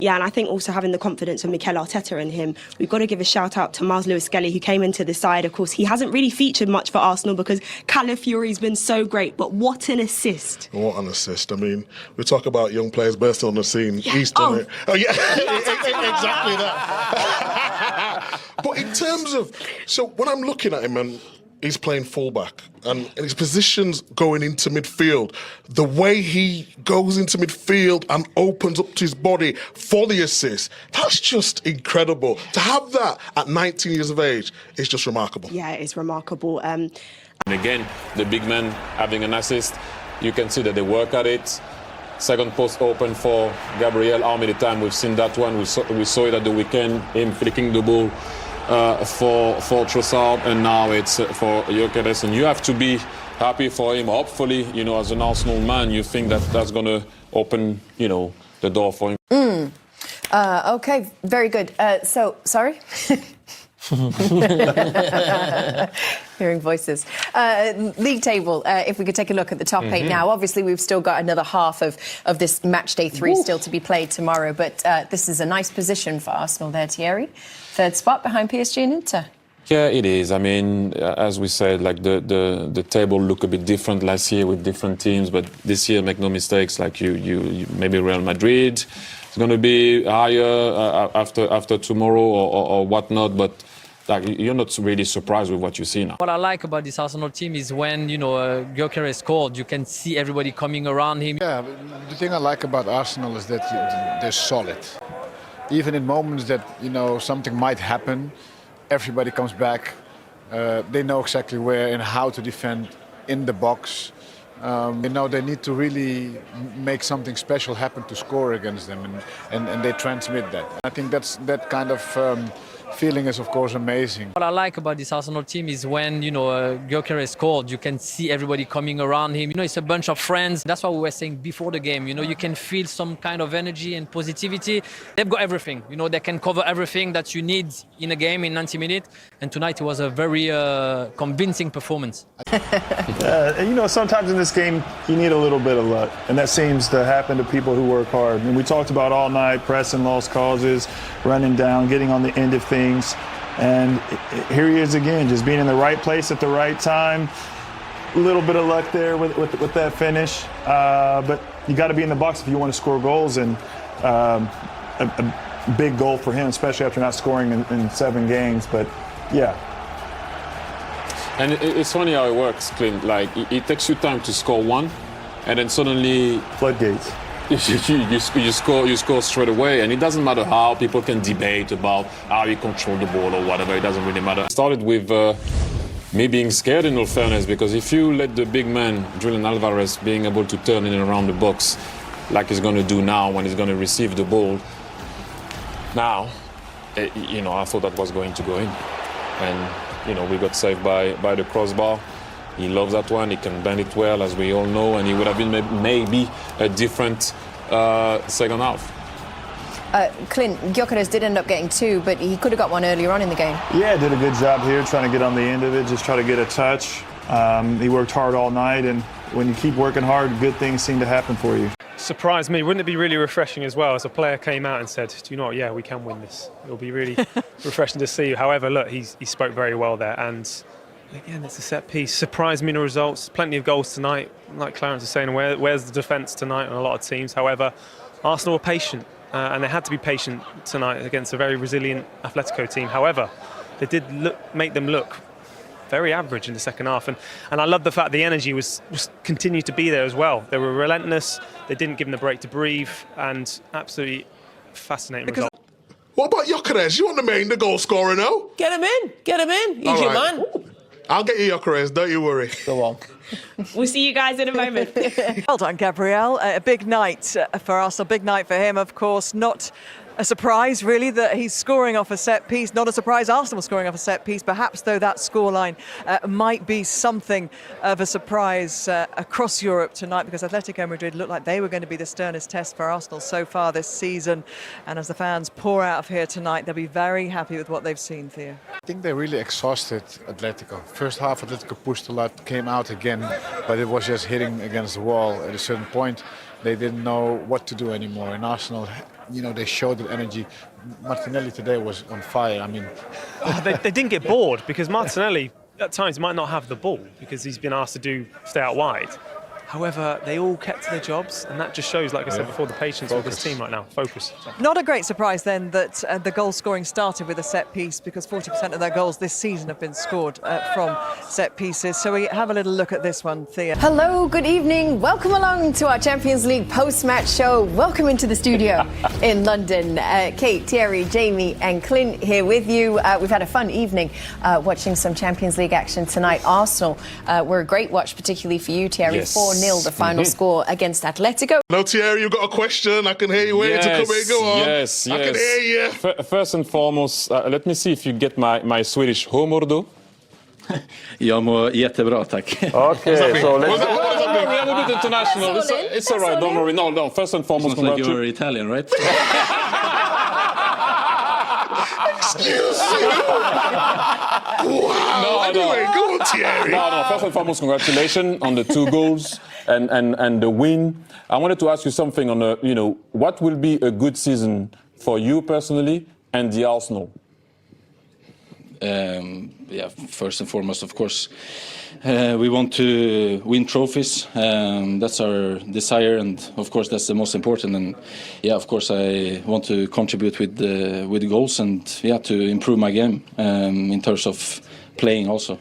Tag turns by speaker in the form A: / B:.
A: Yeah, and I think also having the confidence of Mikel Arteta in him, we've got to give a shout out to Miles Lewis-Skelly, who came into the side. Of course, he hasn't really featured much for Arsenal because Calafiori's been so great, but what an assist.
B: What an assist. I mean, we talk about young players bursting on the scene.
A: Yeah.
B: He's done it. Oh, yeah, exactly that. But in terms of, so when I'm looking at him and he's playing fullback and his position's going into midfield, the way he goes into midfield and opens up to his body for the assist, that's just incredible. To have that at 19 years of age is just remarkable.
A: Yeah, it is remarkable.
C: And again, the big man having an assist, you can see that they work at it. Second post open for Gabriel. How many times we've seen that one? We saw it at the weekend, him flicking the ball for Trossard, and now it's for Gyokeres, and you have to be happy for him. Hopefully, you know, as an Arsenal man, you think that that's going to open, you know, the door for him.
D: Okay, very good. So, sorry? Hearing voices. League table, if we could take a look at the top eight now. Obviously, we've still got another half of this match day 3 still to be played tomorrow, but this is a nice position for Arsenal there, Thierry. Third spot behind PSG and Inter.
C: Yeah, it is. I mean, as we said, like the table looked a bit different last year with different teams, but this year, make no mistakes, like you maybe Real Madrid is going to be higher after tomorrow or whatnot, but like, you're not really surprised with what you see now.
E: What I like about this Arsenal team is when, you know, Gyokeres scored, you can see everybody coming around him.
F: Yeah, the thing I like about Arsenal is that they're solid. Even in moments that, you know, something might happen, everybody comes back. They know exactly where and how to defend in the box. You know, they need to really make something special happen to score against them, and they transmit that. I think that kind of feeling is, of course, amazing.
E: What I like about this Arsenal team is when, you know, Gyökeres scored, you can see everybody coming around him. You know, it's a bunch of friends. That's what we were saying before the game. You know, you can feel some kind of energy and positivity. They've got everything. You know, they can cover everything that you need in a game in 90 minutes. And tonight it was a very convincing performance.
G: You know, sometimes in this game, you need a little bit of luck. And that seems to happen to people who work hard. And we talked about all night, pressing lost causes, running down, getting on the end of things. And here he is again, just being in the right place at the right time. A little bit of luck there with that finish. But you got to be in the box if you want to score goals. And a big goal for him, especially after not scoring in 7 games. But, yeah.
C: And it's funny how it works, Clint. Like, it takes you time to score one, and then suddenly...
G: Floodgates.
C: You score straight away, and it doesn't matter how people can debate about how you control the ball or whatever. It doesn't really matter. It started with me being scared, in all fairness, because if you let the big man, Julian Alvarez, being able to turn in and around the box like he's going to do now when he's going to receive the ball, now, you know, I thought that was going to go in, and you know, we got saved by the crossbar. He loves that one. He can bend it well, as we all know, and he would have been maybe a different second half.
D: Clint, Gyokeres did end up getting 2, but he could have got one earlier on in the game.
G: Yeah, did a good job here trying to get on the end of it, just try to get a touch. He worked hard all night, and when you keep working hard, good things seem to happen for you.
H: Surprised me. Wouldn't it be really refreshing as well as a player came out and said, do you know what, yeah, we can win this. It'll be really refreshing to see. However, look, he spoke very well there, and again, it's a set piece. Surprised me in the results. Plenty of goals tonight. Like Clarence is saying, where's the defence tonight on a lot of teams? However, Arsenal were patient, and they had to be patient tonight against a very resilient Atletico team. However, they did make them look very average in the second half, and I love the fact the energy was continued to be there as well. They were relentless. They didn't give them the break to breathe, and absolutely fascinating result.
B: What about Gyokeres? You want the goal scorer now?
I: Get him in. He's your man.
B: I'll get you Gyokeres, don't you worry.
I: Go on.
A: We'll see you guys in a moment.
J: Well done, Gabriel. A big night for Arsenal, big night for him, of course. Not a surprise, really, that he's scoring off a set piece. Not a surprise Arsenal scoring off a set piece. Perhaps, though, that scoreline might be something of a surprise across Europe tonight, because Atletico Madrid looked like they were going to be the sternest test for Arsenal so far this season. And as the fans pour out of here tonight, they'll be very happy with what they've seen, Theo.
F: I think they really exhausted Atletico. First half, Atletico pushed a lot, came out again, but it was just hitting against the wall at a certain point. they didn't know what to do anymore. And Arsenal, you know, they showed that energy. Martinelli today was on fire. I mean,
H: they didn't get bored because Martinelli at times might not have the ball because he's been asked to stay out wide. However, they all kept to their jobs, and that just shows, like I said before, the patience with this team right now. Focus.
J: Not a great surprise then that the goal scoring started with a set piece, because 40% of their goals this season have been scored from set pieces. So we have a little look at this one, Thea.
D: Hello, good evening. Welcome along to our Champions League post-match show. Welcome into the studio in London. Kate, Thierry, Jamie and Clint here with you. We've had a fun evening watching some Champions League action tonight. Arsenal were a great watch, particularly for you, Thierry.
C: Yes.
D: 4-0 the final score against Atletico.
B: No, Thierry, you've got a question. I can hear you waiting to come in. Go on.
C: Yes,
B: I can hear you.
C: First and foremost, let me see if you get my Swedish humor.
K: Jag mår jättebra, tack.
C: Okay, so let's we have a bit international. It's all right, don't worry. No, first and foremost,
K: Sounds like you're Italian, right?
B: Excuse me. Wow. Anyway, go on, Thierry.
C: No, first and foremost, congratulations on the 2 goals and the win. I wanted to ask you something on, what will be a good season for you personally and the Arsenal?
K: First and foremost, of course, we want to win trophies. That's our desire, and of course, that's the most important. And of course, I want to contribute with goals and to improve my game in terms of playing also.